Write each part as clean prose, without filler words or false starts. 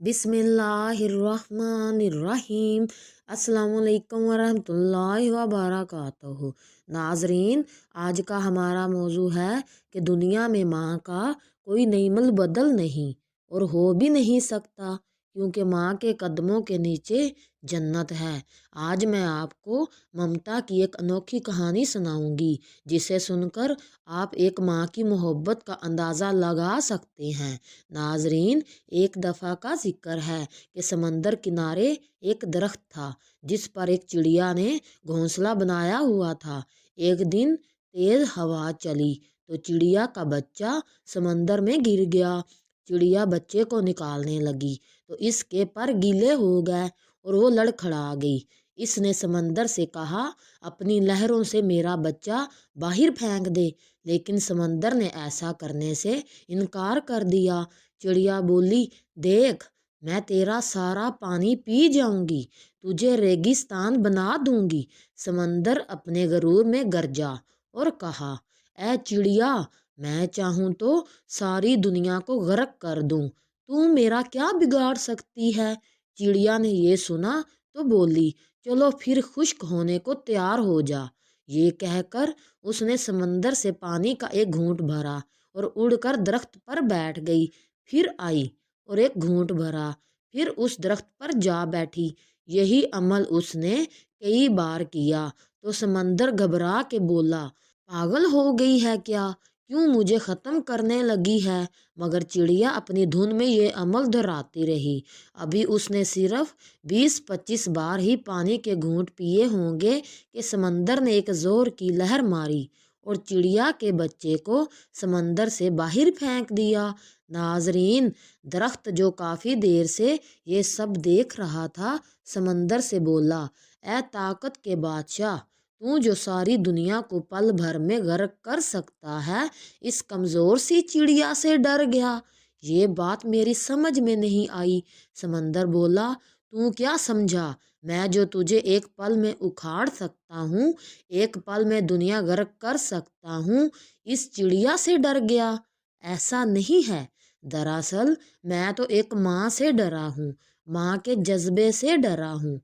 बिस्मिल्लाहिर्रहमानिर्रहीम। अस्सलाम वालेकुम वरहमतुल्लाहि वबरकातुहू। नाजरीन, आज का हमारा मौजू है कि दुनिया में माँ का कोई नेमल बदल नहीं और हो भी नहीं सकता, क्योंकि माँ के कदमों के नीचे जन्नत है। आज मैं आपको ममता की एक अनोखी कहानी सुनाऊंगी, जिसे सुनकर आप एक माँ की मोहब्बत का अंदाज़ा लगा सकते हैं। नाजरीन, एक दफ़ा का जिक्र है कि समंदर किनारे एक दरख्त था, जिस पर एक चिड़िया ने घोंसला बनाया हुआ था। एक दिन तेज हवा चली तो चिड़िया का बच्चा समंदर में गिर गया। चिड़िया बच्चे को निकालने लगी तो इसके पर गीले हो गए और वो लड़खड़ा गई। इसने समंदर से कहा, अपनी लहरों से मेरा बच्चा बाहर फेंक दे, लेकिन समंदर ने ऐसा करने से इनकार कर दिया। चिड़िया बोली, देख, मैं तेरा सारा पानी पी जाऊंगी, तुझे रेगिस्तान बना दूंगी। समंदर अपने गरूर में गरजा और कहा, ऐ चिड़िया, मैं चाहूं तो सारी दुनिया को गर्क कर दूं, तू मेरा क्या बिगाड़ सकती है। चिड़िया ने ये सुना तो बोली, चलो फिर खुश्क होने को तैयार हो जा। ये कहकर उसने समंदर से पानी का एक घूंट भरा और उड़कर दरख्त पर बैठ गई। फिर आई और एक घूंट भरा, फिर उस दरख्त पर जा बैठी। यही अमल उसने कई बार किया तो समंदर घबरा के बोला, पागल हो गई है क्या, क्यों मुझे ख़त्म करने लगी है। मगर चिड़िया अपनी धुन में ये अमल दोहराती रही। अभी उसने सिर्फ 20-25 बार ही पानी के घूंट पिए होंगे कि समंदर ने एक ज़ोर की लहर मारी और चिड़िया के बच्चे को समंदर से बाहर फेंक दिया। नाजरीन, दरख्त जो काफ़ी देर से ये सब देख रहा था, समंदर से बोला, ए ताकत के बादशाह, तू जो सारी दुनिया को पल भर में गर्क कर सकता है, इस कमज़ोर सी चिड़िया से डर गया। ये बात मेरी समझ में नहीं आई। समंदर बोला, तू क्या समझा, मैं जो तुझे एक पल में उखाड़ सकता हूँ, एक पल में दुनिया गर्क कर सकता हूँ, इस चिड़िया से डर गया। ऐसा नहीं है। दरअसल मैं तो एक माँ से डरा हूँ, माँ के जज्बे से डरा हूँ।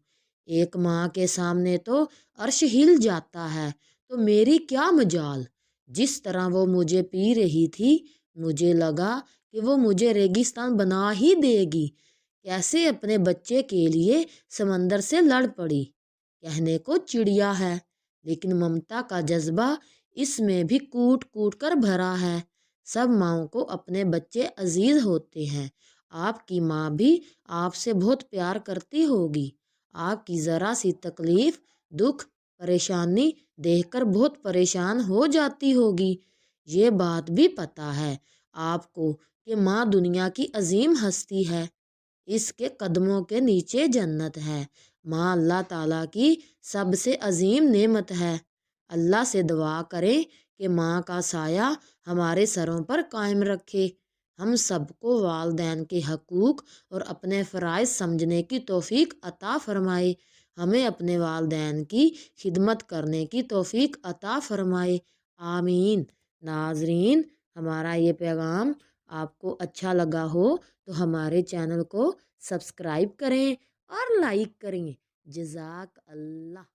एक माँ के सामने तो अर्श हिल जाता है, तो मेरी क्या मजाल। जिस तरह वो मुझे पी रही थी, मुझे लगा कि वो मुझे रेगिस्तान बना ही देगी। कैसे अपने बच्चे के लिए समंदर से लड़ पड़ी। कहने को चिड़िया है, लेकिन ममता का जज्बा इसमें भी कूट कूट कर भरा है। सब माँओं को अपने बच्चे अजीज होते हैं। आपकी माँ भी आपसे बहुत प्यार करती होगी। आपकी ज़रा सी तकलीफ, दुख, परेशानी देखकर बहुत परेशान हो जाती होगी। ये बात भी पता है आपको कि माँ दुनिया की अजीम हस्ती है, इसके कदमों के नीचे जन्नत है। माँ अल्लाह ताला की सबसे अजीम नेमत है। अल्लाह से दुआ करें कि माँ का साया हमारे सरों पर कायम रखे। हम सबको वालदैन के हकूक़ और अपने फ़राइज़ समझने की तौफ़ीक अता फ़रमाए। हमें अपने वालदैन की खिदमत करने की तौफ़ीक अता फ़रमाए। आमीन। नाज़रीन, हमारा ये पैगाम आपको अच्छा लगा हो तो हमारे चैनल को सब्सक्राइब करें और लाइक करें। जज़ाक अल्लाह।